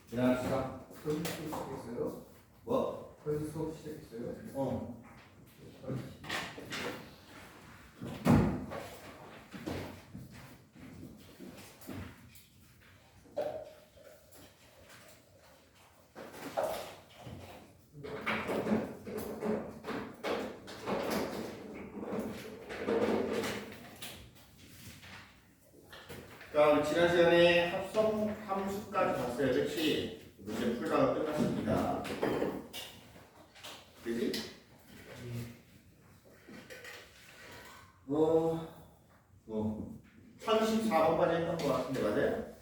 지나갑시다. 벌써 시작했어요? 뭐? 벌써 수업 시작했어요? 어. 자, 우리 지난 시간에 합성 함수까지 봤어요. 그치? 문제 풀다가 끝났습니다. 그지? 1014번까지 했던 것 같은데, 맞아요?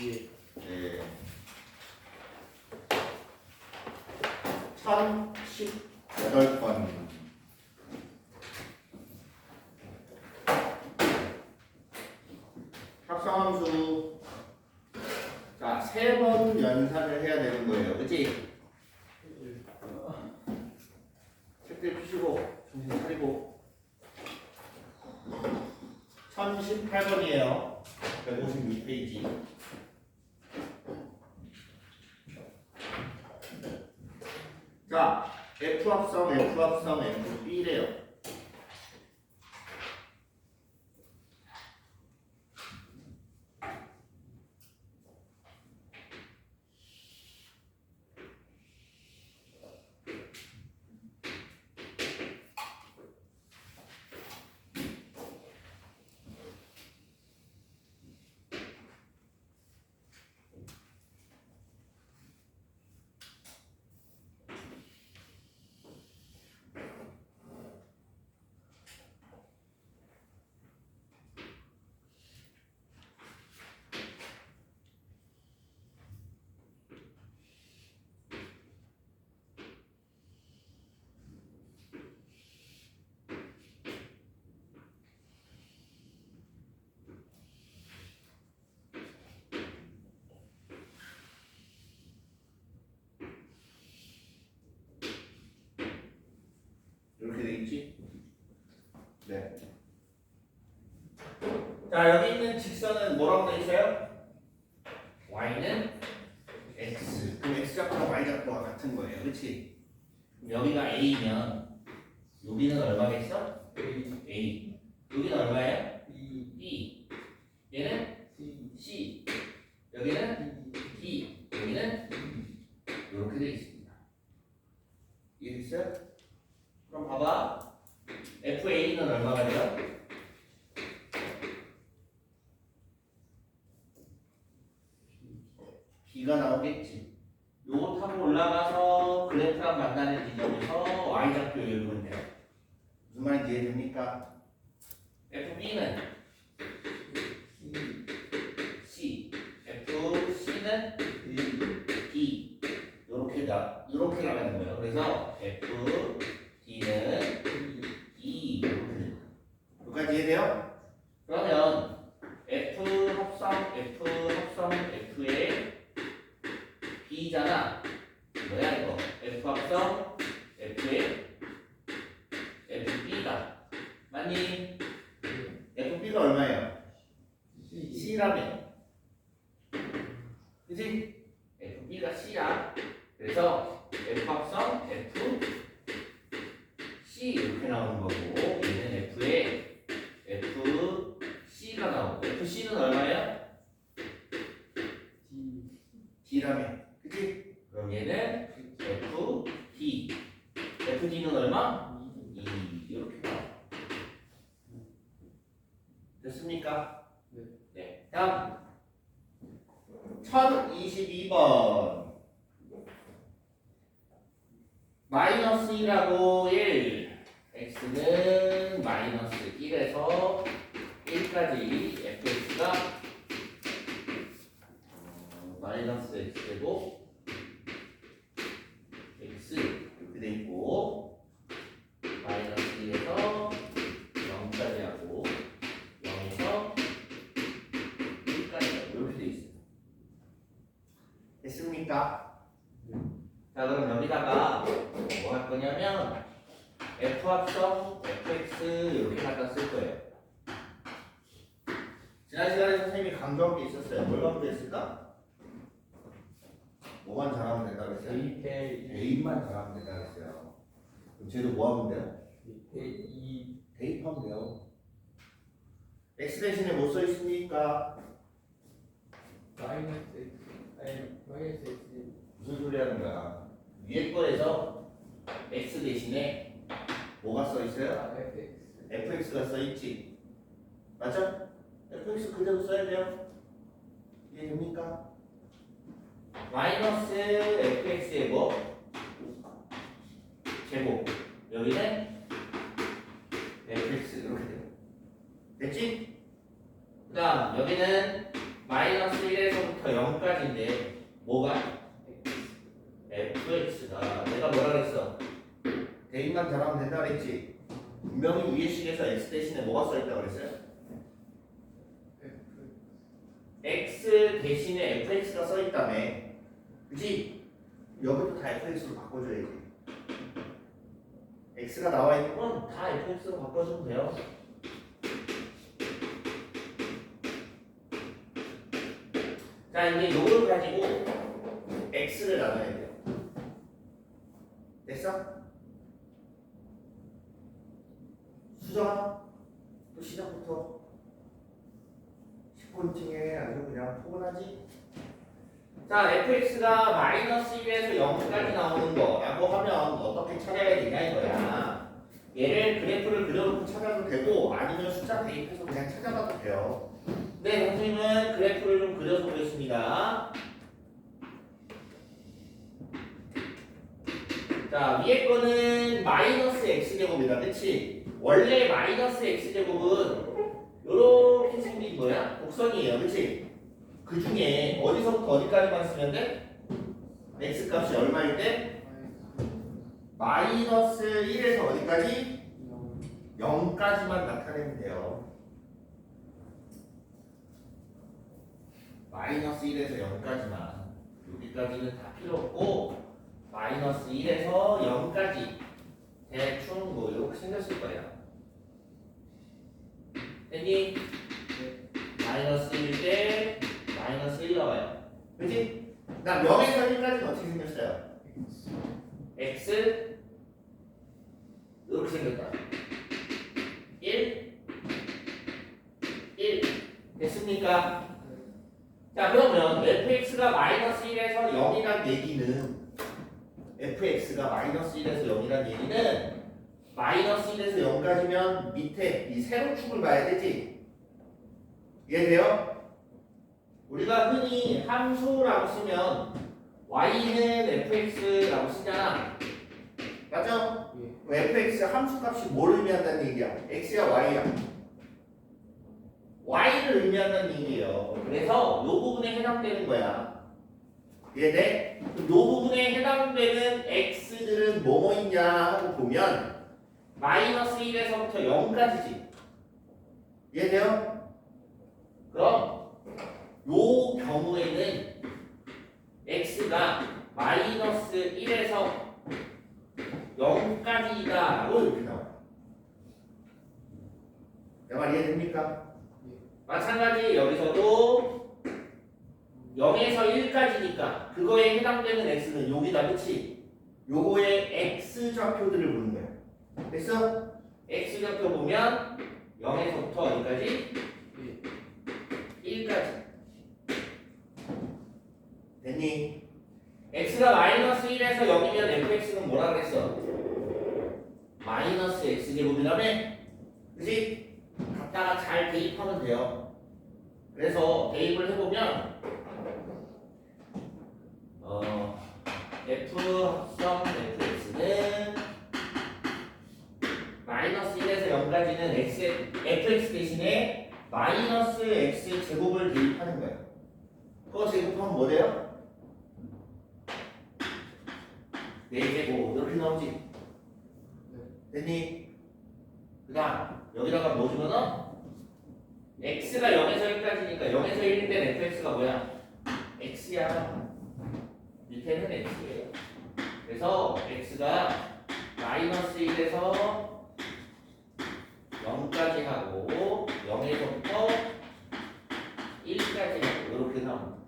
예. 네. 1018번. 합성함수. 자, 3번 연산을 해야 되는 거예요. 그치? 책들 펴시고, 정신 차리고. 1018번이에요. 156페이지. 자, F합성, F합성, FB래요. 이렇게 돼 있지? 네. 자, 여기 있는 직선은 뭐라고 돼 있어요? y는 x. 그럼 x 좌표랑 y 좌표가 같은 거예요. 그렇지? 여기가 a면 여기는 얼마겠어? a. 여기는 얼마예요? b. 얘는 c. 여기는 d. 여기는 이렇게 돼 있습니다. 이해됐어요? 그럼 봐봐. FA는 얼마가 돼요? B가 나오겠지. 요거 타고 올라가서 그래프랑 만나는 지점에서 Y좌표 열면 돼요. 무슨 말인지 이해됩니까? FB는 C, FC는 D. 요렇게 가는 거예요. 그래서 FD는 E. 여기까지 이해돼요? 그러면 F 합성 F의 B잖아. 뭐야 이거? F 합성 F의 FB다. 맞니? FB가 얼마예요? C라며. 그치? FB가 C야. 그래서 F 합성 F C 이렇게 나오는 거고, 얘는 F의 FC가 나오고, FC는 얼마예요? D라며. 그치? 그럼 얘는 FD. FD는 얼마? 2. 이렇게 나와. 됐습니까? 네. 다음 1022번. 마이너스 1하고 1. x는 마이너스 1에서 1까지 fx가 마이너스 x제곱 x 이렇게 돼 있고, 마이너스 1에서 0까지 하고 0에서 1까지 하고 이렇게 돼 있어요. 됐습니까? 자, 그럼 여기다가 뭐 할 거냐면 f 합성 fx 이렇게 갖다 쓸 거예요. 지난 시간에 선생님이 강조한 게 있었어요. 뭘 강조했을까? 뭐만 잘하면 된다 그랬어요? 대입해 대입만 잘하면 된다 그랬어요. 그럼 쟤도 뭐 하면 돼요? 대입 대입하면 돼요. x 대신에 뭐 써 있습니까? 마이너스 x 아니 마이너스 x 무슨 소리 하는 거야? 위에 거에서 x 대신에 뭐가 써 있어요? fx fx가 써 있지. 맞죠? fx 그대로 써야 돼요. 이해됩니까? 마이너스 fx의 뭐? 제곱. 여기는 fx 이렇게 돼요. 됐지? 그 다음 여기는 마이너스 1에서부터 0까지인데 뭐가? fx가 내가 뭐라 그랬어? 대입만 잘하면 된다 그랬지? 분명히 위에 식에서 x 대신에 뭐가 써있다고 그랬어요? x 대신에 fx가 써있다며. 그치? 여기도 다 fx로 바꿔줘야지. x가 나와있는 건 다 fx로 바꿔주면 돼요. 자, 이제 요걸 가지고 x를 나눠야 돼요. 됐어? 수정아, 또 시작부터 10분쯤에 아주 그냥 포근하지? 자, fx가 마이너스 1에서 0까지 나오는 거라고 하면 어떻게 찾아야 되냐 이거야. 얘를 그래프를 그려놓고 찾아도 되고 아니면 숫자 대입해서 그냥 찾아봐도 돼요. 네, 선생님은 그래프를 좀 그려서 보겠습니다. 자, 위에 거는 마이너스 x제곱이다, 그치? 원래 마이너스 x제곱은 요렇게 생긴 거야. 곡선이에요, 그치? 그 중에 어디서부터 어디까지만 쓰면 돼? x 값이 얼마일 때? 마이너스 1에서 어디까지? 0까지만 나타내면 돼요. 마이너스 1에서 0까지만. 여기까지는 다 필요 없고 마이너스 1에서 0까지 대충 뭐 이렇게 생겼을 거예요. 됐니? 마이너스 1일 때 마이너스 1 나와요. 그치? 그 다음 0에서 1까지는 어떻게 생겼어요? x 이렇게 생겼다. 1 1 됐습니까? 자, 그러면 fx가 마이너스 1에서 0이란 얘기는 fx가 마이너스 1에서 0이란 얘기는 마이너스 1에서 0까지면 밑에 이 세로축을 봐야 되지? 이해돼요? 우리가 흔히 함수라고 쓰면 y는 fx라고 쓰잖아. 맞죠? fx 함수값이 뭘 의미한다는 얘기야? x야 y야? y를 의미한다는 얘기예요. 그래서 이 부분에 해당되는 거야. 이해돼? 이 부분에 해당되는 x들은 뭐뭐 있냐 하고 보면 마이너스 1에서부터 0까지지. 이해돼요? 그럼 요 경우에는 x가 마이너스 1에서 0까지다라고 이렇게 나와요. 내 말 이해됩니까? 마찬가지 여기서도 0에서 1까지니까 그거에 해당되는 x는 여기다, 그치? 요거의 x좌표들을 보는 거야. 됐어? x좌표 보면 0에서부터 어디까지? 1까지. 됐니? x가 마이너스 1에서 0이면 fx는 뭐라 그랬어? 마이너스 x제곱이라며? 그치? 갖다가 잘 대입하면 돼요. 그래서 대입을 해보면 f 합성 fx는 마이너스 1에서 0까지는 fx 대신에 마이너스 x 제곱을 대입하는 거예요. 그거 제곱하면 뭐 돼요? 4제곱 이렇게 나오지? 됐니? 그 다음 여기다가 뭐 집어넣어? x가 0에서 1까지니까 0에서 1일 땐 fx가 뭐야? x야. 밑에는 x예요. 그래서 x가 마이너스 1에서 0까지 하고 0에서부터 1까지 하고 이렇게 나옵니다.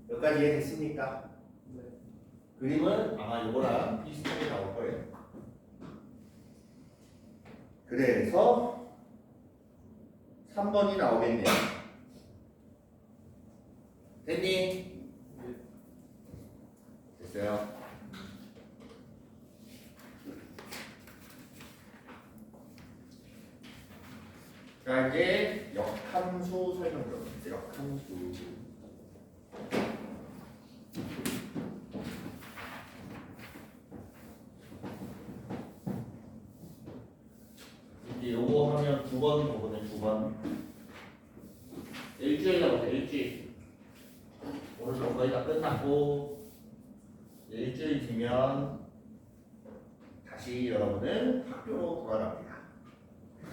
여기까지 이해됐습니까? 네. 그림은 아마 이거랑 비슷하게 나올 거예요. 그래서 3번이 나오겠네요. 됐니? 됐어요. 자, 이제 역함수 설명 들어볼게요. 역함수. 이제 요거 하면 2번 보거든요. 2번. 일주일 남았어요. 일주일. 오늘 거의 다 끝났고 일주일 뒤면 다시 여러분은 학교로 돌아갑니다.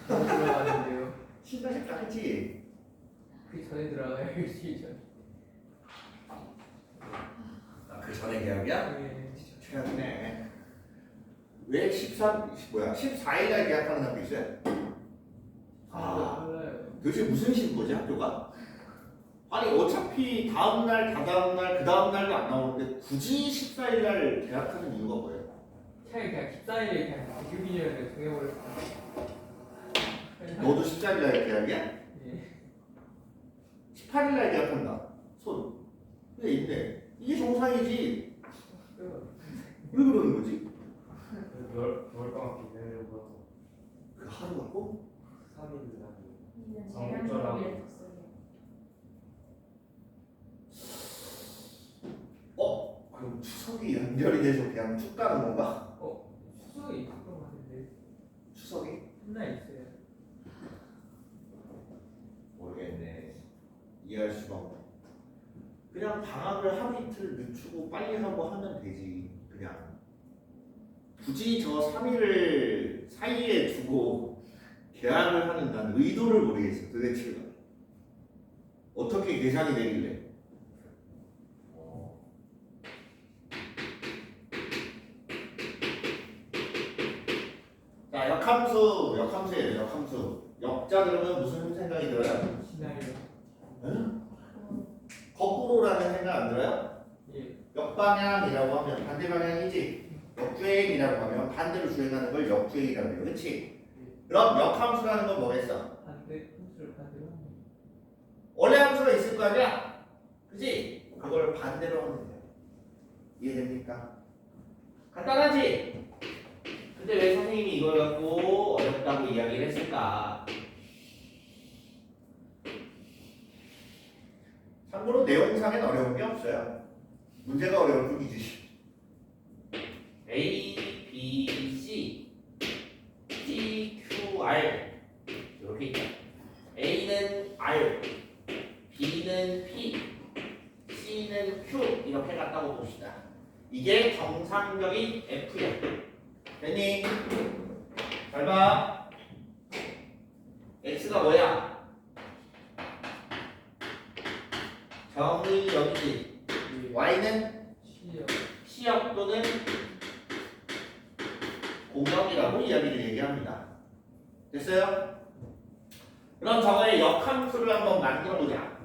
들어가는데요. 신나겠다, 그치? 그 전에 들어가요. 일주일 전. 아, 그 전에 계약이야? 네. 최악이네. 왜 14일날 계약하는 학교 있어요? 아, 몰라요. 도대체 무슨 신고지 학교가? 아니 어차피 다음날, 다다음날, 그 다음날도 안 나오는데 굳이 14일날 계약하는 이유가 뭐예요? 차라리 그냥 14일에 그냥 교비년을 정해버렸어. 너도 14일날 계약이야? 예. 18일날 계약한다. 손. 근데 있네. 이게 정상이지. 왜 그러는 거지? 겨울방학 기내려고 그 하루 갖고? 3일 이는 정부처럼. 재량권을 뒀어요. 그럼 추석이 연결이 돼서 그냥 쭉 가는 건가? 추석이 있을 것 같은데. 추석이? 한날 있어요. 모르겠네. 이해할 수가 없네. 그냥 방학을 하루 이틀 늦추고 빨리 하고 하면 되지. 그냥 굳이 저 3일을 사이에 두고 계약을 하는 난 의도를 모르겠어. 도대체 어떻게 계산이 되길래? 자, 역함수예요. 역함수. 역자 들으면 무슨 생각이 들어요? 시나리오. 응? 거꾸로라는 생각 안 들어요? 예. 역방향이라고 하면 반대 방향이지. 역주행이라고 하면 반대로 주행하는 걸 역주행이라고 해요. 그렇지? 그럼 역함수라는 건 뭐겠어? 반대 함수를 반대로 하면. 원래 함수가 있을 거 아니야? 그지? 그걸 반대로 하면 돼요. 이해됩니까? 간단하지? 근데 왜 선생님이 이걸 갖고 어렵다고 이야기를 했을까? 참고로 내용상엔 어려운 게 없어요. 문제가 어려울 뿐이지. A, B, C, D, Q, R 이렇게 있다. A는 R, B는 P, C는 Q 이렇게 갔다고 봅시다. 이게 정상적인 F야. 됐니? 잘 봐. X가 뭐야? 정의역이지. Y는 시역. 시역 또는 공역이라고 이야기를 얘기합니다. 됐어요? 그럼 저거의 역함수를 한번 만들어 보자.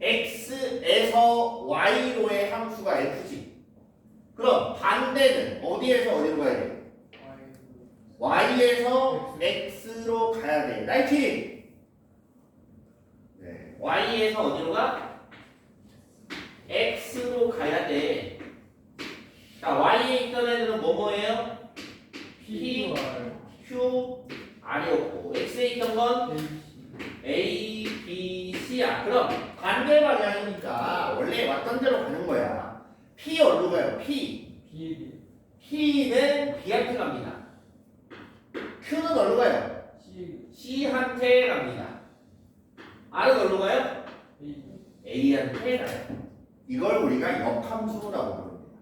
X에서 Y로의 함수가 F지. 그럼 반대는 어디에서 어디로 가야 돼? Y에서 X로 가야 돼. 라이팅! 네. Y에서 어디로 가? X로 가야 돼. 자, Y에 있던 애들은 뭐예요? P, Q, R이었고 X에 있던 건 A, B, C야. 그럼 반대 방향이니까 원래 왔던 대로 가는 거야. P 어디로 가요? P. B. P는 B한테 갑니다. Q는 어디로 가요? C. C한테 갑니다. R은 어디로 가요? A. A한테 가요. 이걸 우리가 역함수라고 부릅니다.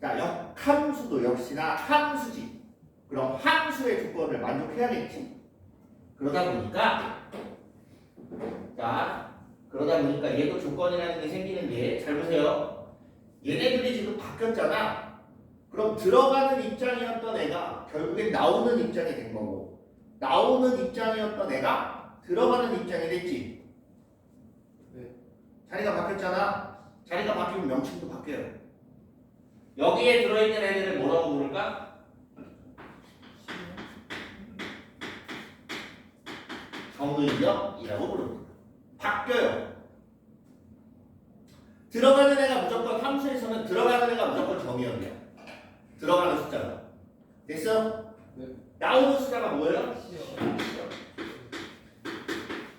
자, 역함수도 역시나 함수지. 그럼 함수의 조건을 만족해야겠지. 그러다 보니까 얘도 조건이라는 게 생기는 게 잘 보세요. 얘네들이 지금 바뀌었잖아. 그럼 들어가는 입장이었던 애가 결국엔 나오는 입장이 된 거고, 나오는 입장이었던 애가 들어가는 입장이 됐지. 네. 자리가 바뀌었잖아. 자리가 바뀌면 명칭도 바뀌어요. 여기에 들어있는 애들을 뭐라고 부를까? 정의역이라고 부릅니다. 바뀌어요. 들어가는 애가 무조건 함수에서는 들어가는 애가 무조건 정의역이야. 들어가는 숫자가. 됐어? 네. 나오는 숫자가 뭐예요?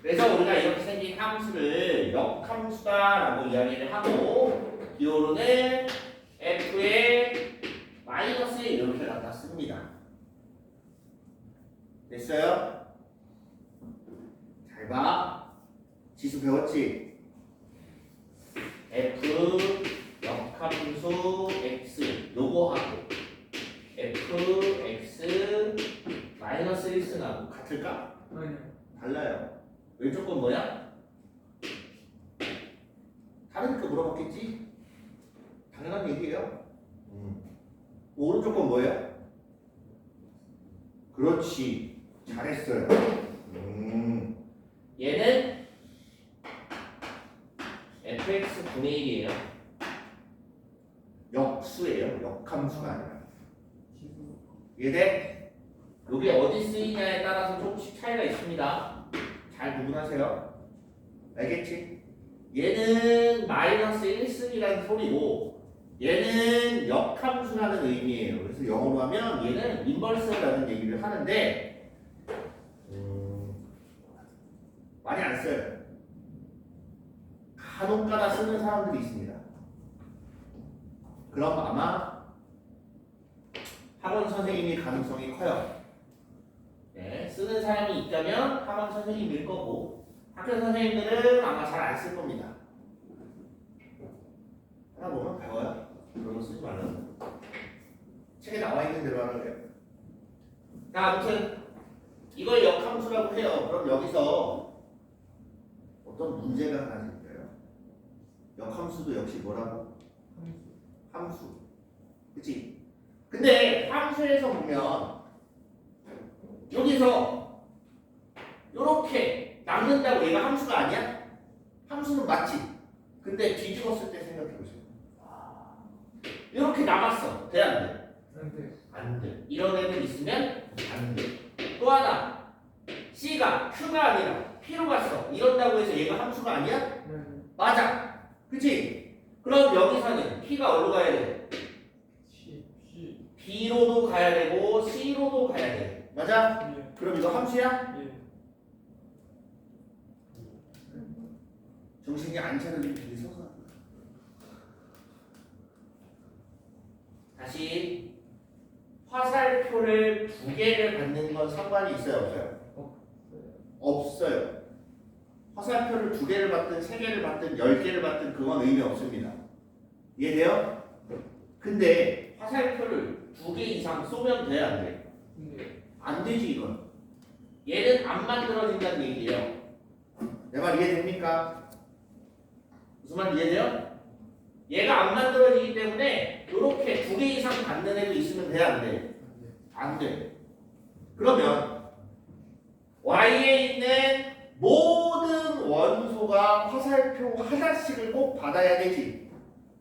그래서 우리가 이렇게 생긴 함수를 역함수다라고 이야기를 하고 기호로는 f의 마이너스 이렇게 갖다 씁니다. 됐어요? 잘 봐. 지수 배웠지? f 역함수 x 요거 하고 fx 마이너스 1승하고 같을까? 아니요. 달라요. 왼쪽 건 뭐야? 다르니까 물어봤겠지? 당연한 얘기예요. 오른쪽 건 뭐예요? 그렇지. 잘했어요. 얘는 fx 분의 1이에요. 역수예요. 역함수가 아니라. 이해돼? 여기 어디 쓰이냐에 따라서 조금씩 차이가 있습니다. 잘 구분하세요. 알겠지? 얘는 마이너스 1승이라는 소리고 얘는 역함수라는 의미예요. 그래서 영어로 하면 얘는 인버스라는 얘기를 하는데 많이 안 써요. 간혹가다 쓰는 사람들이 있습니다. 그럼 아마 학원 선생님이 가능성이 커요. 네, 쓰는 사람이 있다면 학원 선생님일 거고 학교 선생님들은 아마 잘 안 쓸 겁니다. 하나 보면 배워요. 그런 거 쓰지 말라고. 책에 나와 있는 대로 하는 거예요. 자, 아무튼 이걸 역함수라고 해요. 그럼 여기서 어떤 문제가 하나 생겨요. 역함수도 역시 뭐라고? 함수. 그치? 근데 함수에서 보면 여기서 이렇게 남는다고 얘가 함수가 아니야? 함수는 맞지? 근데 뒤집었을 때 생각해보세요. 이렇게 남았어. 돼? 안 돼? 안 돼. 안 돼. 이런 애들 있으면 안 돼. 또 하나 C가 Q가 아니라 P로 갔어. 이런다고 해서 얘가 함수가 아니야? 네. 맞아. 그치? 그럼 여기서는 P가 어디로 가야 돼? B로도 가야 되고 C로도 가야 돼. 맞아? 예. 그럼 이거 함수야? 예. 정신이 안 차리는 비서가. 다시 화살표를 두 개를 받는 건 상관이 있어요, 없어요? 없어요. 화살표를 두 개를 받든 세 개를 받든 10개를 받든 그건 의미 없습니다. 이해돼요? 근데 화살표를 두 개 이상 쏘면 돼, 안 돼? 네. 안 되지 이건. 얘는 안 만들어진다는 얘기예요. 내 말 이해됩니까? 무슨 말 이해돼요? 얘가 안 만들어지기 때문에 이렇게 두 개 이상 받는 애도 있으면 돼, 안 돼? 안 돼. 그러면 Y에 있는 모든 원소가 화살표 하나씩을 꼭 받아야 되지.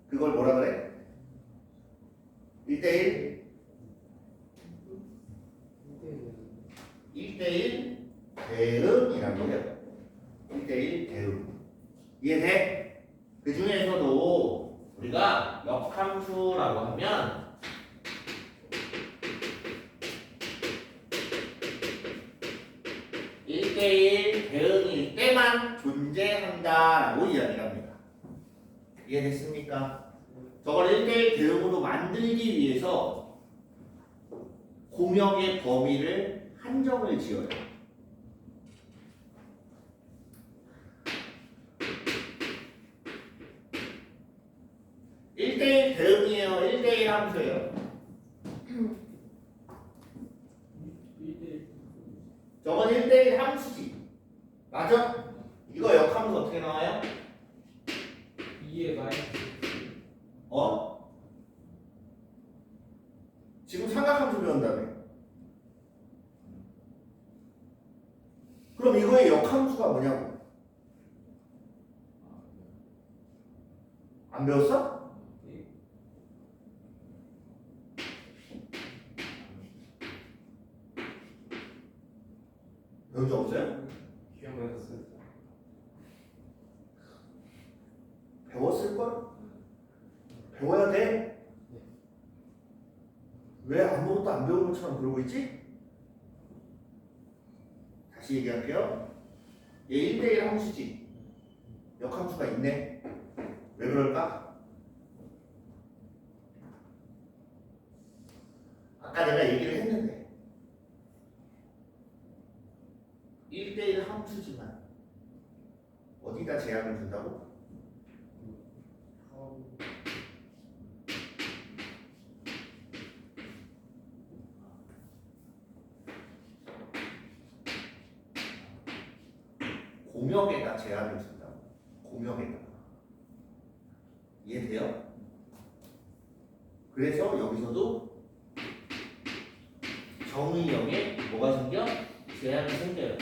그걸 뭐라 그래? 1대1? 1대1 대응이라고 해요. 1대1 대응. 이해돼? 그 중에서도 우리가 역함수라고 하면 (1대1) 대응일 때만 존재한다라고 이야기를 합니다. 이해됐습니까? 저걸 1대1 대응으로 만들기 위해서 공역의 범위를 한정을 지어요. (1대1) 대응이에요? (1대1) 함수예요? 저건 1대1 함수지. 맞아? 이거 역함수 어떻게 나와요? 2의 마이너스. 어? 지금 삼각함수 배운다며. 그럼 이거의 역함수가 뭐냐고? 안 배웠어? 배운 적 없어요? 기억나셨어요? 배웠을걸? 배워야 돼? 왜 아무것도 안 배운 것처럼 그러고 있지? 다시 얘기할게요. 얘 1대1 함수지. 역함수가 있네. 왜 그럴까? 아까 내가 얘기를 했는데 1대1 함수지만 어디다 제약을 준다고? 공역에다 제약을 준다고. 공역에다. 이해돼요? 그래서 여기서도 정의역에 뭐가 생겨? 제약이 생겨요.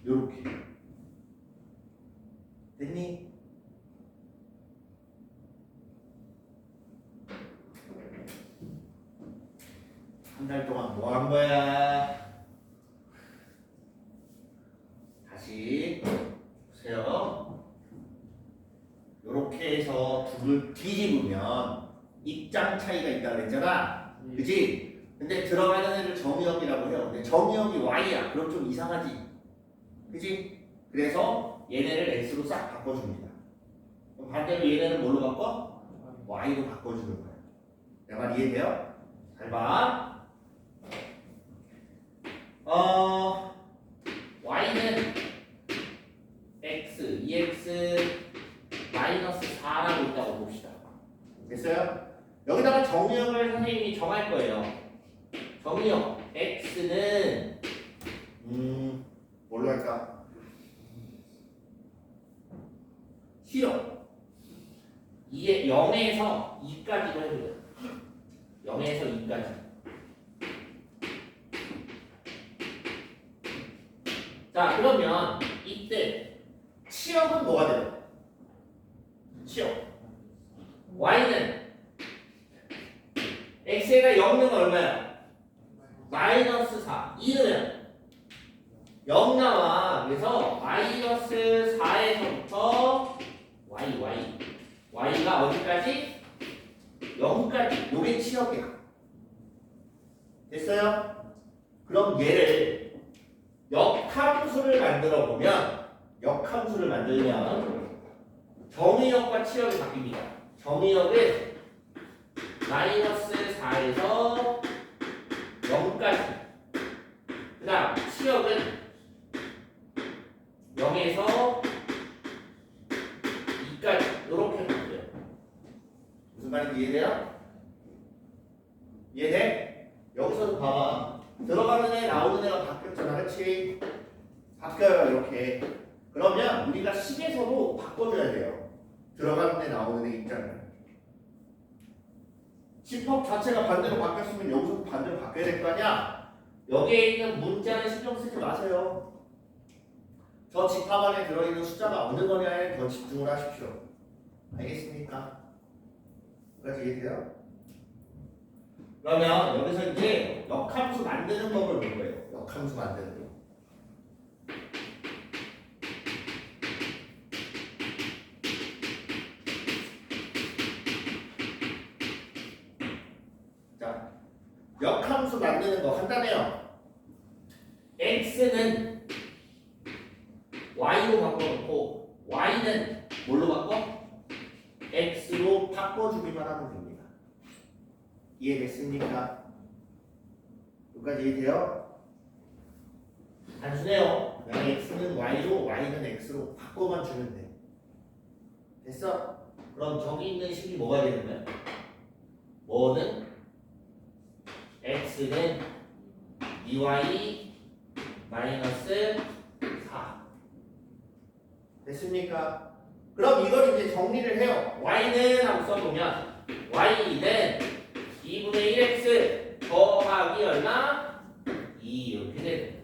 요렇게. 됐니? 한 달 동안 뭐 한 거야? 다시 보세요. 요렇게 해서 둘을 뒤집으면 입장 차이가 있다 그랬잖아. 그치? 근데 들어가는 애를 정의역이라고 해요. 근데 정의역이 Y야. 그럼 좀 이상하지? 그치? 그래서 얘네를 X로 싹 바꿔줍니다. 그럼 반대로 얘네는 뭘로 바꿔? Y로 바꿔주는 거야. 내 말 이해돼요? 잘 봐. Y는 X, 2X 마이너스 4라고 있다고 봅시다. 됐어요? 여기다가 정의역을 선생님이 정할 거예요. 정의역 X는 뭘로 할까? 싫어. 0에서 2까지로 해줘요. 0에서 2까지. 자, 그러면 이때 치역은 뭐가 돼요? 치역. Y는 X가 0는 얼마야? 마이너스 4. 2는 0 나와. 그래서 마이너스 4에서부터 Y가 어디까지? 0까지. 요게 치역이야. 됐어요? 그럼 얘를 역함수를 만들면 정의역과 치역이 바뀝니다. 정의역은 마이너스 4에서 0까지. 그 다음 치역은 0에서 2까지. 이렇게 바뀌어요. 무슨 말인지 이해돼요? 이해돼? 여기서도 봐봐. 들어가는 애 나오는 애가 바뀌었잖아. 그렇지? 바뀌어요. 이렇게. 그러면 우리가 식에서도 바꿔줘야 돼요. 들어가는 애 나오는 애 입장을. 집합 자체가 반대로 바뀌었으면 여기서도 반대로 바뀌어야 될 거 아니야? 여기에 있는 문자는 신경 쓰지 마세요. 저 집합 안에 들어있는 숫자가 어느 거냐에 더 집중을 하십시오. 알겠습니까? 여기까지 이해돼요? 그러면 여기서 이제 역함수 만드는 법을 볼 거예요. 역함수 만드는 법. 자, 역함수 만드는 거 간단해요. X는 Y로 바꿔놓고 Y는 뭘로 바꿔? X로 바꿔주기만 하면 됩니다. 이해됐습니까? 여기까지 이해돼요? 단순해요. 그냥 X는 Y로, Y는 X로 바꿔만 주면 돼. 됐어? 그럼 저기 있는 식이 뭐가 되는 거야? 뭐는? X는 2Y 마이너스 4. 됐습니까? 그럼 이걸 이제 정리를 해요. Y는 하고 써보면 Y는 2분의 1x 더하기 얼마? 2 이렇게 되는 거예요.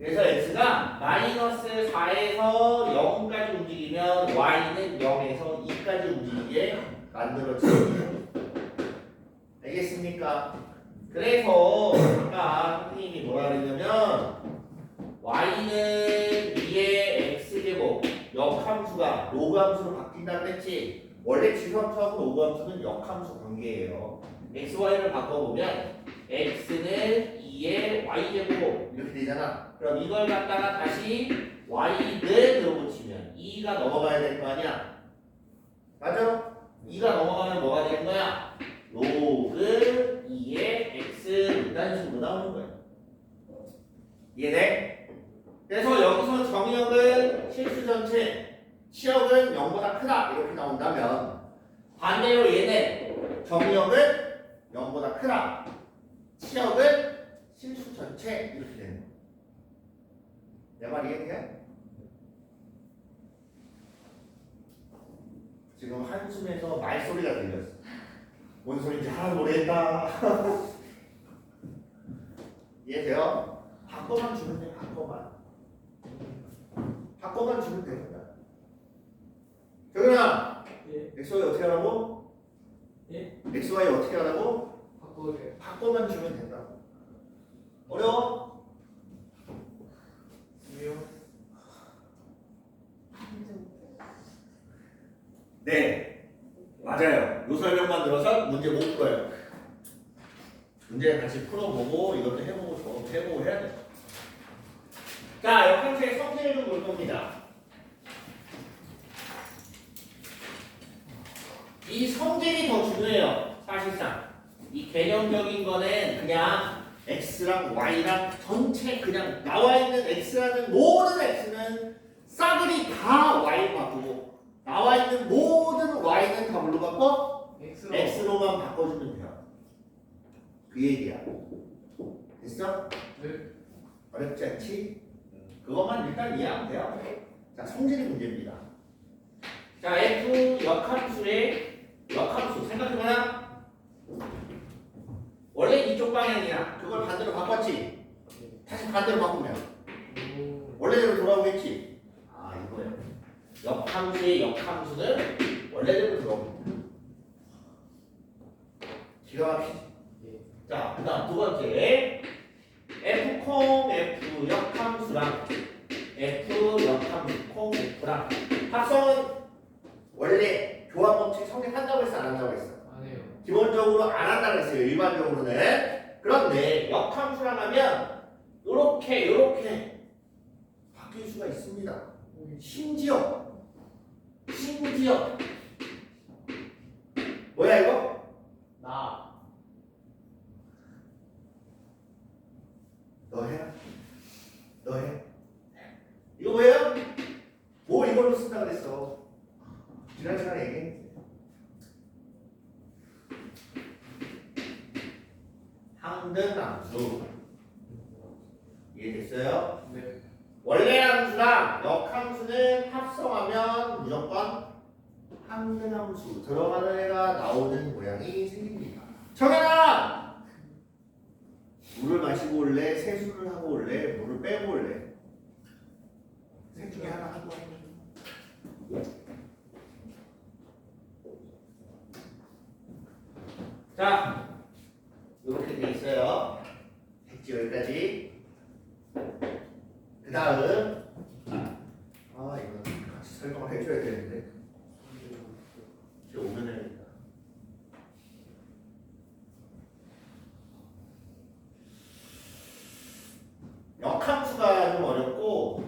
그래서 x가 마이너스 4에서 0까지 움직이면 y는 0에서 2까지 움직이게 만들어집니다. 알겠습니까? 그래서 아까 선생님이 뭐라 그랬냐면 y는 2의 x제곱 역함수가 로그함수로 바뀐다 그랬지. 원래 지수함수하고 로그함수는 역함수 관계예요. xy를 바꿔보면 x는 2의 y제곱 이렇게 되잖아. 그럼 이걸 갖다가 다시 y는으로 붙이면 2가 넘어가야 될 거 아니야. 맞아? 2가 넘어가면 뭐가 되는 거야? 로그 2의 x 이런 식으로 나오는 거야. 이해돼? 그래서 여기서 정역은 실수 전체, 치역은 0보다 크다 이렇게 나온다면 반대로 얘는 정역은 0보다 크다, 치역은 실수 전체 이렇게 되는 거야. 내 말 이해돼? 지금 한숨에서 말소리가 들렸어. 뭔 소리인지 하나도 모르겠다. 이해돼요? 바꿔만 주면 돼. 바꿔만 주면 되는 거야. 정현아, 예. XY 어떻게 하라고? 예. XY 어떻게 하라고? 바꿔주세요. 바꿔만 주면 된다고. 어려워? 왜요? 네, 맞아요. 요 설명만 들어서 문제 못 풀어요. 문제 다시 풀어보고 이것도 해보고 저것도 해보고 해야 돼. 자, 역함수의 성질을 좀 볼 겁니다. 이 성질이 더 중요해요. 사실상 이 개념적인 거는 그냥 x랑 y랑 전체 그냥 나와 있는 x라는 모든 x는 싸그리 다 y로 바꾸고 나와 있는 모든 y는 다 뭘로 바꿔? X로. x로만 바꿔주면 돼요. 그 얘기야. 됐어? 네. 어렵지 않지? 그것만 일단 이해하면 돼요. 자, 성질이 문제입니다. 자, f 역함수의 역함수 생각해봐라. 원래 이쪽 방향이야. 그걸 반대로 바꿨지? 다시 반대로 바꾸면 원래대로 돌아오겠지? 아, 이거야. 역함수의 역함수는 원래대로 돌아옵니다. 기가 막히지? 자, 그 다음 두 번째 f 콩 f 역함수랑 f 역함수 콩 f랑 합성은 원래 교환 법칙 성립한다고 했어, 안 한다고 했어? 안 해요. 기본적으로 안 한다고 했어요. 일반적으로는. 그런데 역함수랑 하면 요렇게 바뀔 수가 있습니다. 심지어 뭐야 이거? 나. 너 해? 이거 뭐예요? 뭐 이걸로 쓴다 그랬어? 지난 시간에 얘기했지. 항등함수. 이해됐어요? 네. 원래 함수랑 역함수는 합성하면 무조건 항등함수 들어가는 애가 나오는 모양이 생깁니다. 정현아! 물을 마시고 올래? 세수를 하고 올래? 물을 빼고 올래? 셋 중에 하나 하고 해. 자, 이렇게 돼 있어요. 했지 여기까지. 그 다음 이거 같이 설명을 해줘야 되는데 이제 오면 해야겠다. 역함수가 좀 어렵고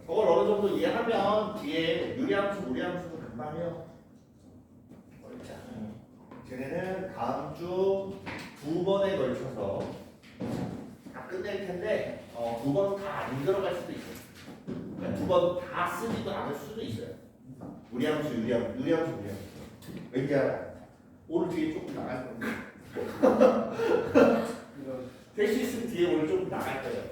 저걸 어느 정도 이해하면 뒤에 유리함수, 무리함수는 금방 해요. 어렵지 않아요. 쟤네는 다음 주 2번에 걸쳐서 다 끝낼 텐데 2번 다 안 들어갈 수도 있어요. 그러니까 2번 다 쓰지도 않을 수도 있어요. 무리함수, 유리함수. 왠지 알아? 오늘 뒤에 조금 나갈 겁니다. 될 수 있으면 뒤에 오늘 조금 나갈 거예요.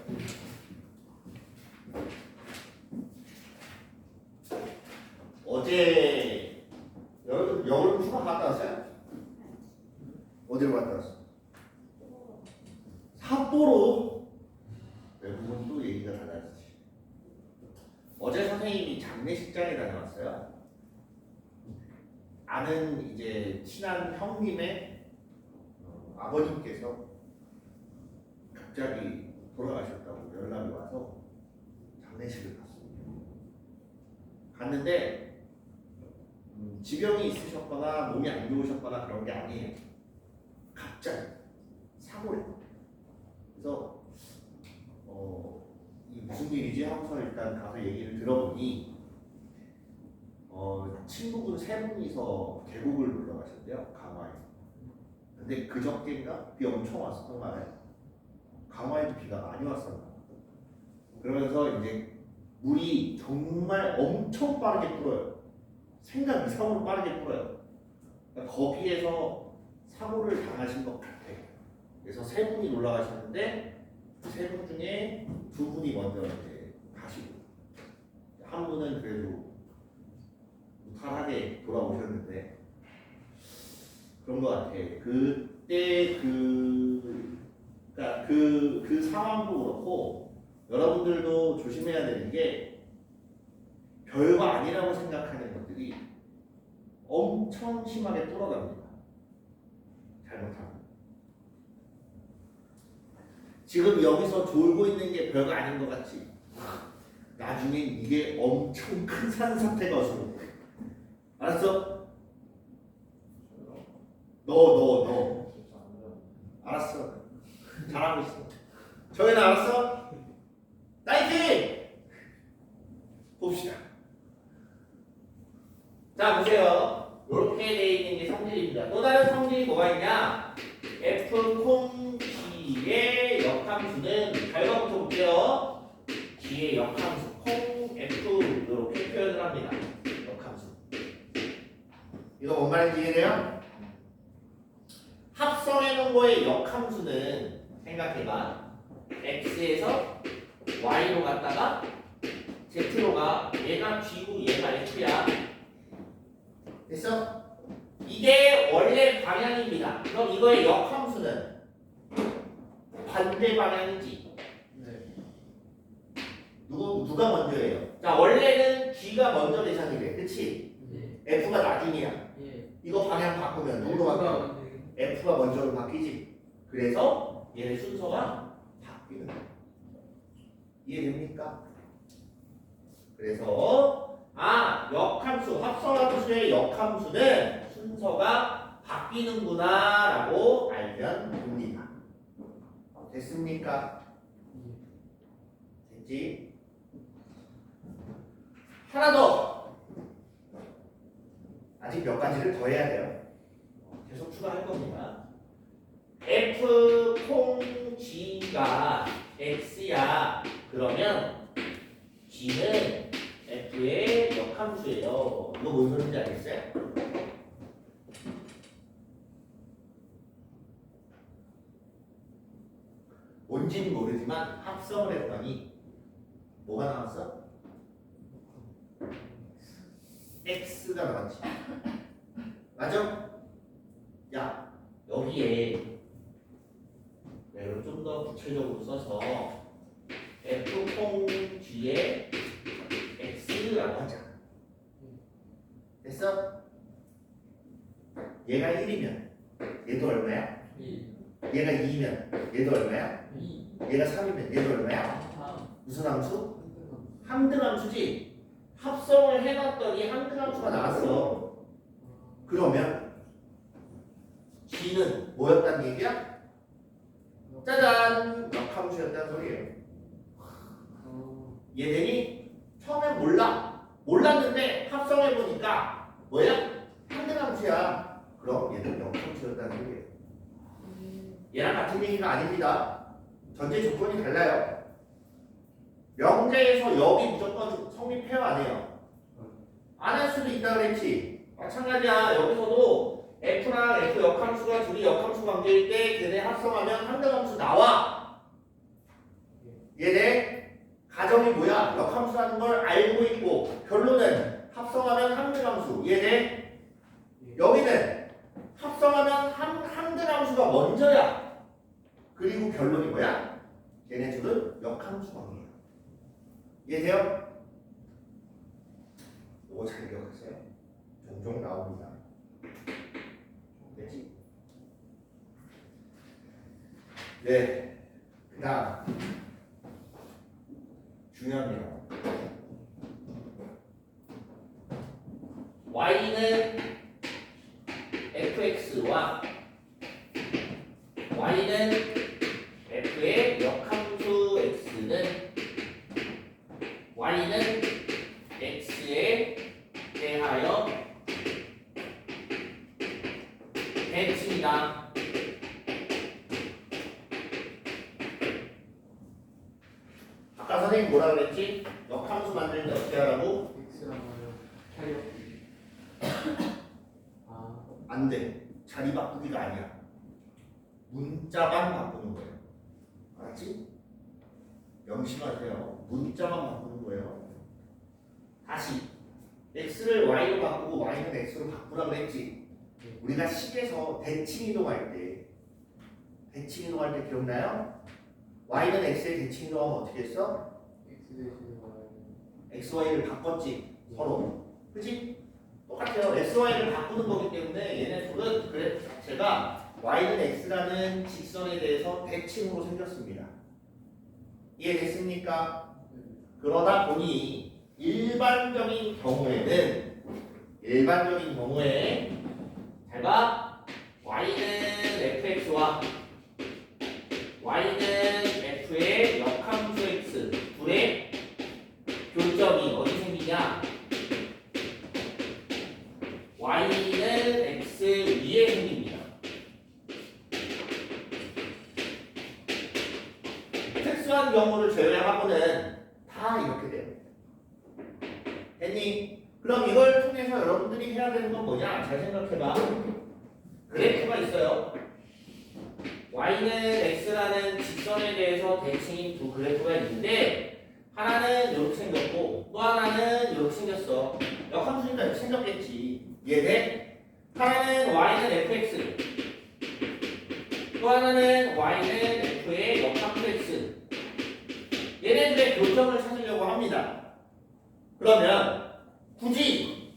어제 여러분 여름 휴가 갔다 왔어요? 어디로 갔다 왔어? 삿포로. 외국은 또 어제 선생님이 장례식장에 다녀왔어요. 아는 이제 친한 형님의 아버님께서 갑자기 돌아가셨다고 연락이 와서 장례식을 갔습니다. 갔는데 지병이 있으셨거나 몸이 안 좋으셨거나 그런 게 아니에요. 갑자기 사고를. 그래서 이 무슨 일이지 하고서 일단 가서 얘기를 들어보니 친구분 세 분이서 계곡을 놀러 가셨대요. 강화에. 근데 그저께인가 비 엄청 왔었던 말에 강화에도 비가 많이 왔었나. 그러면서 이제 물이 정말 엄청 빠르게 불어요. 생각 이상으로 빠르게 불어요. 그러니까 거기에서 사고를 당하신 것 같아요. 그래서 세 분이 놀러 가셨는데 그 세 분 중에 두 분이 먼저 이제 가시고 한 분은 그래도 무탈하게 돌아오셨는데 그런 것 같아. 그때 그러니까 그 상황도 그렇고 여러분들도 조심해야 되는 게 별거 아니라고 생각하는 것들이 엄청 심하게 뚫어갑니다. 잘못하면. 지금 여기서 졸고 있는 게 별거 아닌 것 같지? 나중에 이게 엄청 큰 산사태가 오고. 알았어? 너. 알았어. 잘하고 있어. 저희는 알았어? 나이팅! 봅시다. 자, 보세요. 이렇게 돼 있는 게 성질입니다. 또 다른 성질이 뭐가 있냐? F 콩 G의 역함수는 결과부터 볼게요. G의 역함수 콩 F 이렇게 표현을 합니다. 역함수. 이거 뭔 말인지 이해돼요? 합성해 놓은 거의 역함수는 생각해봐. X에서 Y로 갔다가 Z로 가. 얘가 G고 얘가 F야. 됐어? 이게 원래 방향입니다. 그럼 이거의 역함수는 반대 방향이지. 네. 누가 먼저예요? 자, 원래는 G가 먼저 대상이래. 그치? 예. F가 나중이야. 예. 이거 방향 바꾸면 누구로 바뀌어? F가 먼저로 바뀌지. 그래서 얘네 순서가 바뀌는 거야. 이해됩니까? 그래서 역함수, 합성함수의 역함수는 순서가 바뀌는구나 라고 알면 됩니다. 됐습니까? 됐지? 하나 더! 아직 몇 가지를 더 해야 돼요. 계속 추가할 겁니다. F 콩 G가 X야. 그러면 G는 F의 역함수예요. 이거 뭔 소리인지 알겠어요? 뭔지는 모르지만 합성을 했더니 뭐가 나왔어? X가 나왔지. 맞아? 야, 여기에 얘를 좀 더 구체적으로 써서 F 콩 G의 X라고 하자. 됐어? 얘가 1이면 얘도 얼마야? 1. 얘가 2면 얘도 얼마야? 2. 얘가 3이면 얘도 얼마야? 3. 무슨 함수? 함등함수지. 합성을 해놨더니 함등함수가 나왔어. 그러면 G는 뭐였단 얘기야? 짜잔! 역함수였다는 소리예요. 얘들이 처음엔 몰랐는데 합성해보니까 뭐야? 함등함수야. 그럼 얘는 역함수였다는 소리예요. 얘랑 같은 얘기가 아닙니다. 전제 조건이 달라요. 명제에서 여기 무조건 성립해요, 안 해요? 안 할 수도 있다 그랬지. 마찬가지야. 여기서도 F랑 F 역함수가 둘이 역함수 관계일 때 걔네 합성하면 함등함수 나와. 얘네 가정이 뭐야? 역함수라는 걸 알고 있고 결론은 합성하면 함등함수. 얘네 여기는 합성하면 함등함수가 먼저야. 그리고 결론이 뭐야? 얘네 둘은 역함수 관계야. 이해돼요? 요거 잘 기억하세요. 종종 나옵니다. 됐지? 네. 그다음 중요합니다. y는 fx와 y는 f의 역함수 x는 y는 x에 대하여 대칭이다. 아까 선생님 뭐라 그랬지? 역함수 만들 때 어떻게 하라고? X랑 Y랑 자리 바꾸기. 아, 안 돼. 자리 바꾸기가 아니야. 문자만 바꾸는 거예요. 알았지? 명심하세요. 문자만 바꾸는 거예요. 다시 x를 y로 바꾸고 y는 x로 바꾸라 그랬지. 우리가 식에서 대칭 이동할 때 기억나요? y는 x에 대칭 이동하면 어떻게 했어? X 대신에 Y. x, y를 바꿨지. 서로. 그치? 똑같아요. x, y를 바꾸는 거기 때문에 얘네 둘은 그래프 자체가 y는 x라는 직선에 대해서 대칭으로 생겼습니다. 이해됐습니까? 그러다 보니 일반적인 경우에 잘 봐. y는 fx와 y는 f의 역함수 x 둘의 교점이 어디 생기냐? y는 x 위에 생깁니다. 특수한 경우를 제외하고는 다 이렇게 돼요. 됐니? 그럼 이걸 통해서 여러분들이 해야 되는 건 뭐냐? 잘 생각해봐. 그래프가 있어요. y는 x라는 직선에 대해서 대칭인 두 그래프가 있는데 하나는 이렇게 생겼고 또 하나는 이렇게 생겼어. 역함수니까 이렇게 생겼겠지. 이해돼? 하나는 y는 fx 또 하나는 y는 f의 역함수 x. 얘네들의 교점을 찾으려고 합니다. 그러면 굳이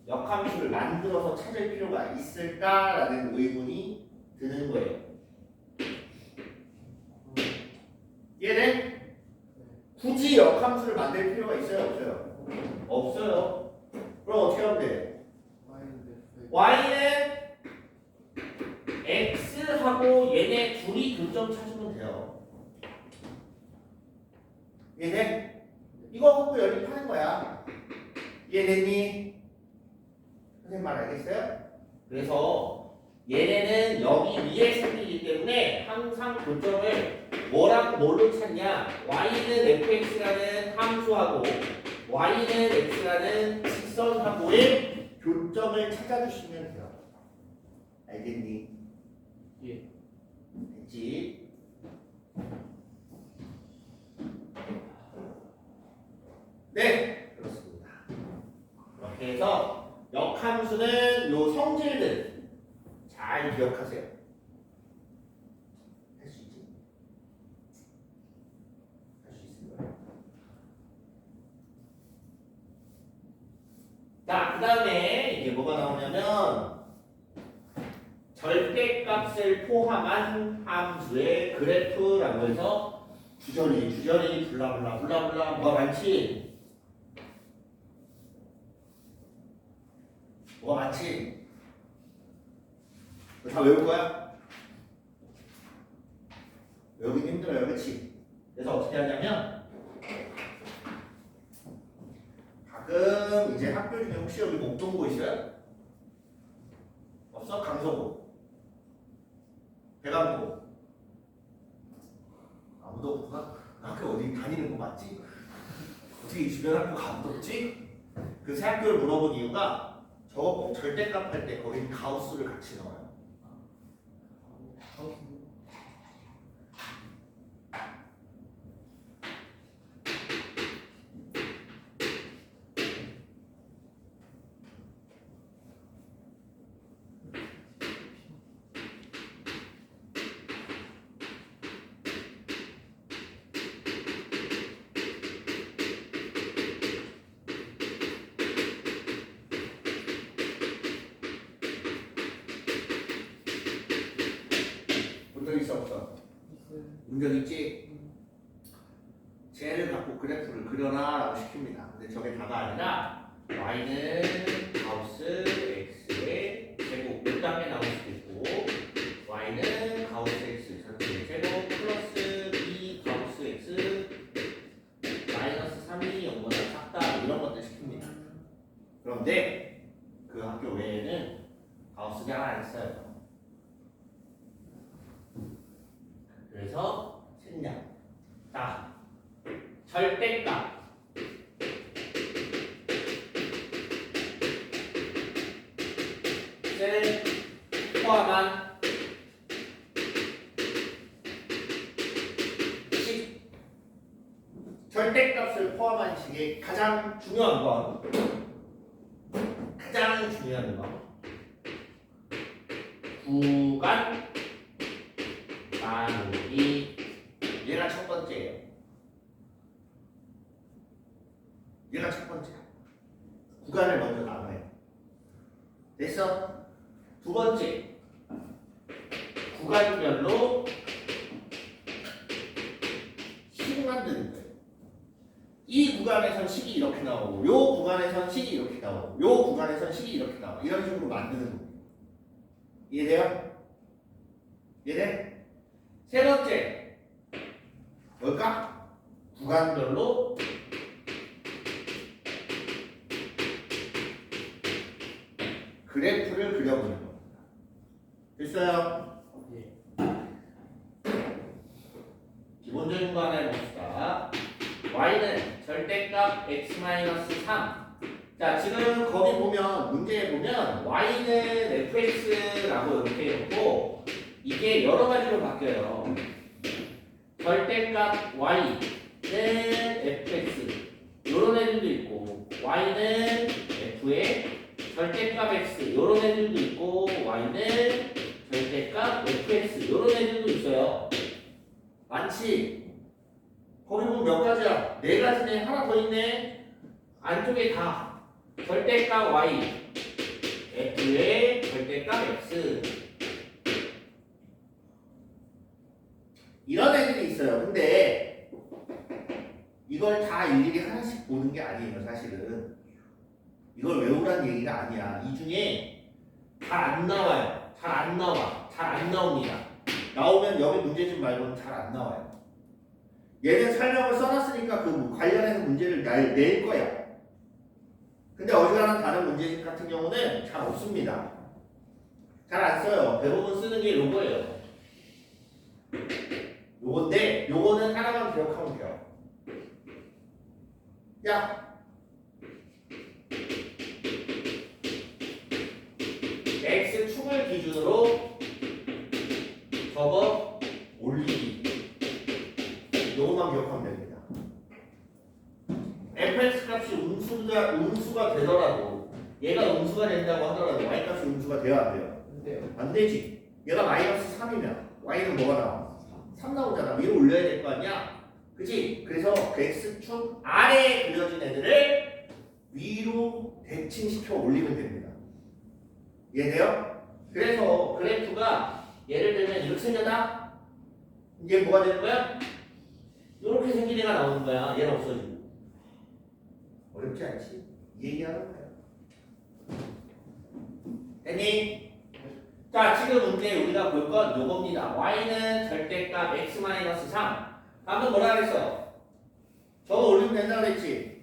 역함수를 만들어서 찾을 필요가 있을까라는 의문이 드는 거예요. 얘는 굳이 역함수를 만들 필요가 있어요, 없어요? 없어요. 그럼 어떻게 하면 돼? y는 x하고 얘네 둘이 교점 찾으면 돼요. 이해돼? 이거 갖고 연립하는 거야. 이해됐니? 선생님 말 알겠어요? 그래서 얘네는 여기 위에 생기기 때문에 항상 교점을 뭘로 찾냐? y는 fx라는 함수하고 y는 x라는 직선하고의 교점을 찾아주시면 돼요. 알겠니? 예. 됐지? 네, 그렇습니다. 이렇게 해서 역함수는 요 성질들 잘 기억하세요. 할 수 있지? 할 수 있을 거예요. 자, 그 다음에 이제 뭐가 나오냐면 절대값을 포함한 함수의 그래프라고 해서 주저리 블라블라 뭐가 많지? 뭐가 많지? 다 외울 거야? 외우기 힘들어요, 그렇지? 그래서 어떻게 하냐면 가끔 이제 학교 중에 혹시 여기 목동고 있어요? 없어? 강서고, 대강고 아무도 없구나? 학교 어디 다니는 거 맞지? 어떻게 이 주변 학교 아무도 없지? 그 새 학교를 물어본 이유가 저거 꼭 절대값 할 때 거기 가우스를 같이 넣어요. 본 적 있지? 쟤를 갖고 그래프를 그려라 라고 시킵니다. 근데 저게 다가 아니라 y는 가우스 x의 제곱 그 다음에 나올 수도 있고 y는 가우스 x 전체 제곱 플러스 2 가우스 x 마이너스 3이 0보다 작다 이런 것들 시킵니다. 그런데 그 학교 외에는 가우스가 안 써요. 그래서 생략. 자, 절대값. 를 포함한 식. 절대값을 포함한 식의 가장 중요한 건 구간 나누기. 얘가 첫 번째예요. 얘가 첫 번째야. 구간을 먼저 나눠요. 됐어? 두 번째, 구간별로 식 만드는 거예요. 이 구간에선 식이 이렇게 나오고, 요 구간에선 식이 이렇게 나오고, 요 구간에선 식이 이렇게 나오고, 이런 식으로 만드는 거예요. 이해돼요? 이해돼? 세 번째, 뭘까? 구간별로 그래프를 그려보는 겁니다. 됐어요? 예. 기본적인 거 하나 해봅시다. y는 절대값 x-3. 자, 지금 거기 보면, 문제에 보면 y는 fx라고 이렇게 해놓고 이게 여러 가지로 바뀌어요. 절대값 y는 fx 요런 애들도 있고 y는 f에 절대값 x 요런 애들도 있고 y는 절대값 fx 요런 애들도 있어요. 많지? 거기 보면 몇 가지야? 네 가지네. 하나 더 있네. 안쪽에 다 절대값 y f의 절대값 x 이런 애들이 있어요. 근데 이걸 다 일일이 하나씩 보는 게 아니에요. 사실은 이걸 외우라는 얘기가 아니야. 이 중에 잘 안 나와요. 잘 안 나와. 잘 안 나옵니다. 나오면 여기 문제집 말고는 잘 안 나와요. 얘는 설명을 써놨으니까 그 관련해서 문제를 낼 거야. 근데 어지간한 다른 문제집 같은 경우는 잘 없습니다. 잘 안 써요. 대부분 쓰는 게 요거예요. 요건데 요거는 하나만 기억하면 돼요. 야, x축을 기준으로 접어 올리기. 요것만 기억하면 됩니다. fx 값이 음수가 되더라도 얘가 음수가 된다고 하더라도 y 값이 음수가 돼야 안 돼요? 근데요. 안 되지. 얘가 마이너스 3이면 y는 뭐가 나와? 3 나오잖아. 위로 올려야 될 거 아니야? 그치? 그래서 그 x축 아래에 그려진 애들을 위로 대칭시켜 올리면 됩니다. 이해돼요? 그래서 그래프가 예를 들면 이렇게 생겼다? 이게 뭐가 되는 거야? 이렇게 생긴 애가 나오는 거야. 얘는 없어지고. 어렵지 않지? 이 얘기하는 거야. 됐니? 자, 지금 문제 우리가 볼 건 요겁니다. y는 절대값 x-3. 방금 뭐라 그랬어? 저거 올리면 된다고 그랬지?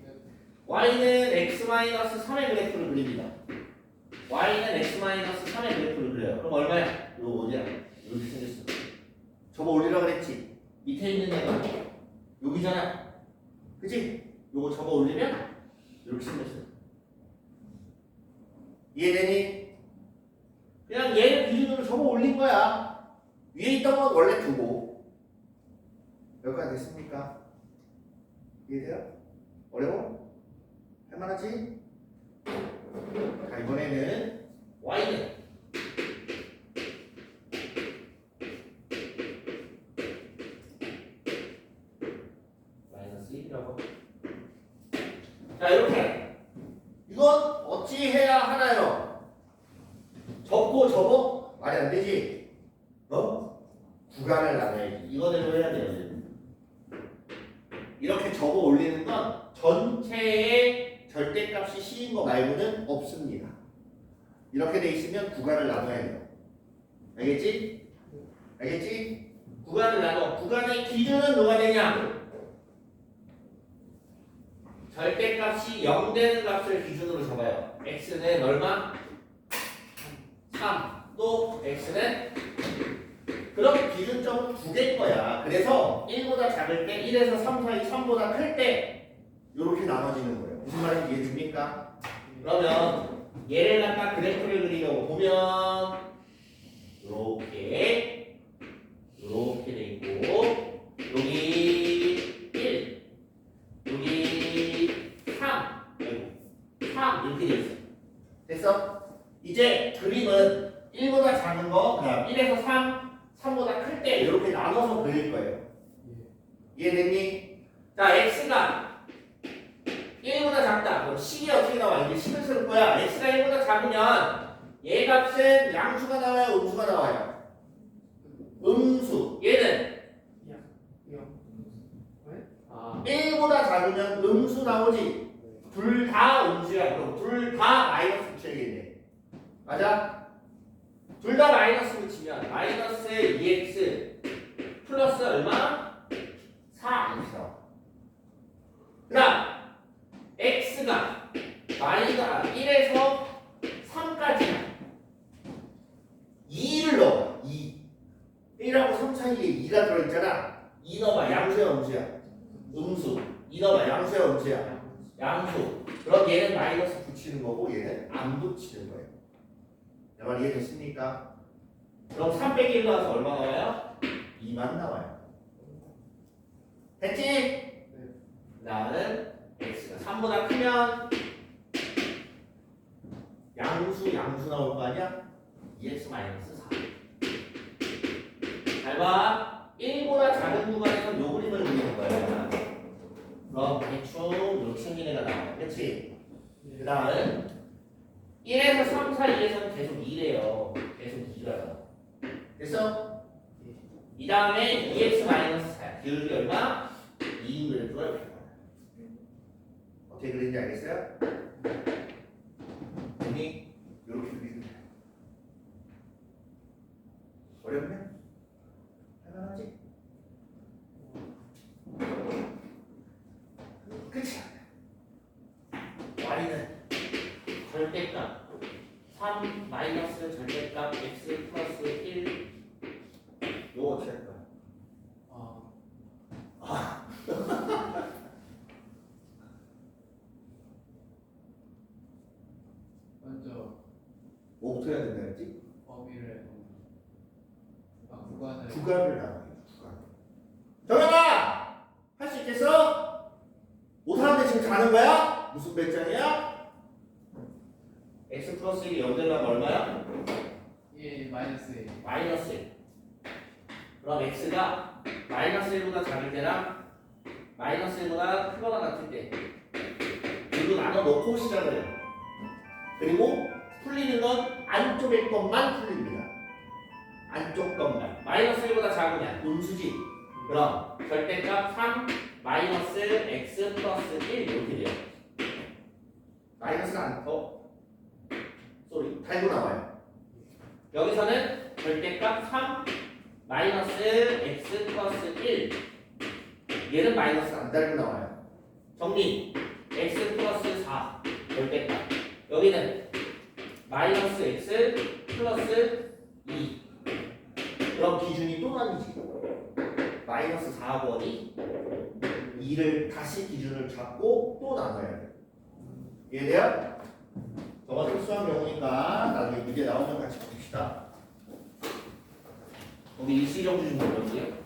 y는 x-3의 그래프를 그립니다. y는 x-3의 그래프를 그려요. 그럼 얼마야? 이거 어디야? 이렇게 생겼어. 저거 올리라고 그랬지? 밑에 있는 애가 여기잖아. 그치? 요거 저거 올리면 이렇게 생겼어. 이해되니? 그냥 얘를 기준으로 저거 올린 거야. 위에 있던 건 원래 두고. 여기까지 됐습니까? 이해돼요? 어려워? 할만하지? 자, 이번에는 y는 마이너스 1이라고. 자, 이렇게. 이건 어찌 해야 하나요? 접고 접어? 말이 안 되지? 구간을 나눠야지. 이거대로 해야 돼요. 이렇게 적어 올리는 건 전체의 절대값이 C인 거 말고는 없습니다. 이렇게 돼 있으면 구간을 나눠야 돼요. 알겠지? 알겠지? 구간을 나눠. 구간의 기준은 뭐가 되냐? 절대값이 0 되는 값을 기준으로 잡아요. x는 얼마? 3. 또 x는 그럼 기준점은 두 개일 거야. 그래서 1보다 작을 때 1에서 3 사이 3보다 클 때 이렇게 나눠지는 거예요. 무슨 말인지 이해됩니까? 그러면 얘를 갖다 그래프를 그리려고 보면 이렇게 돼 있고 여기 1 여기 3 이렇게 돼 있어. 됐어? 이제 그림은 1보다 작은 거, 그다음 1에서 3보다 클 때 이렇게 나눠서 그릴 거예요. 이해됐니? 자, x가 1보다 작다. 그럼 10이 어떻게 나와? 이제 10을 쓸 거야. x가 1보다 작으면 얘 값은 양수가 나와요? 음수가 나와요? 음수. 얘는 아, 1보다 작으면 음수 나오지. 둘 다 음수야. 그럼 둘 다 마이너스 붙여야겠네. 맞아? 둘 다 마이너스 붙이면 마이너스 2x 플러스 얼마? 4 이렇게 나와. 그다음 x가 마이너스 1에서 3까지야. 2를 넣어. 2. 1하고 3 사이에 2가 들어있잖아. 2 넣어봐. 양수야 음수야? 음수. 2 넣어봐. 양수야 음수야? 양수. 그럼 얘는 마이너스 붙이는 거고 얘는 안 붙이는 거예요. 내 말 이해됐습니까? 그럼 3 빼기 1 나와서 얼마 나와요? 2만 나와요. 됐지? 나는 x가 3보다 크면 양수 나올 거 아니야? 2x 마이너스 4. 잘 봐. 1보다 작은 구간에서 요 그림을 그리는 거야. 그럼 대충 요 생긴 애가 나와요. 그치? 그 다음은 1에서 3 사이에서는 계속 2래요. 계속 2가 나와. 됐어? 이 다음에 2x 마이너스 4. 기울기 얼마? 2인 그래프가 이렇게 나와요. 어떻게 그리는지 알겠어요? 여기 이렇게 그리는 거야. 어렵네? 할만하지? 끝이야. y는 절대값 3 마이너스 절대값 x 플러스 1 요거 어떻게 할 거야? 먼저 뭐부터 해야 된다 했지? 범위를 구간을 구간을 나눠요. 구간. 정현아! 할 수 있겠어? 못하는데 지금 자는 거야? 무슨 배짱이야? x 플러스 1이 0 되려면 얼마야? 예 마이너스 1. 마이너스 1. 그럼 x가 마이너스 1보다 작을 때랑 마이너스 1보다 크거나 같을 때 이거 나눠 놓고 시작을 해요. 그리고 풀리는 건 안쪽의 것만 풀립니다. 안쪽 것만. 마이너스 1보다 작으면 음수지. 그럼 절대값 3 마이너스 x 플러스 1 이렇게 돼요. 마이너스가 안 더. 쏘리 달고 나와요. 여기서는 절대값 3 마이너스 x 플러스 1 얘는 마이너스 안 달고 나와요. 정리 x 플러스 4 절대값 여기는 마이너스 x 플러스 2 그럼 기준이 또 나뉘지. 마이너스 4번이 2를 다시 기준을 잡고 또 나눠야 돼. 이해돼요? 저거 특수한 경우니까 나중에 문제 나오면 같이 봅시다. 거기 일시정지 좀 넣어볼게요.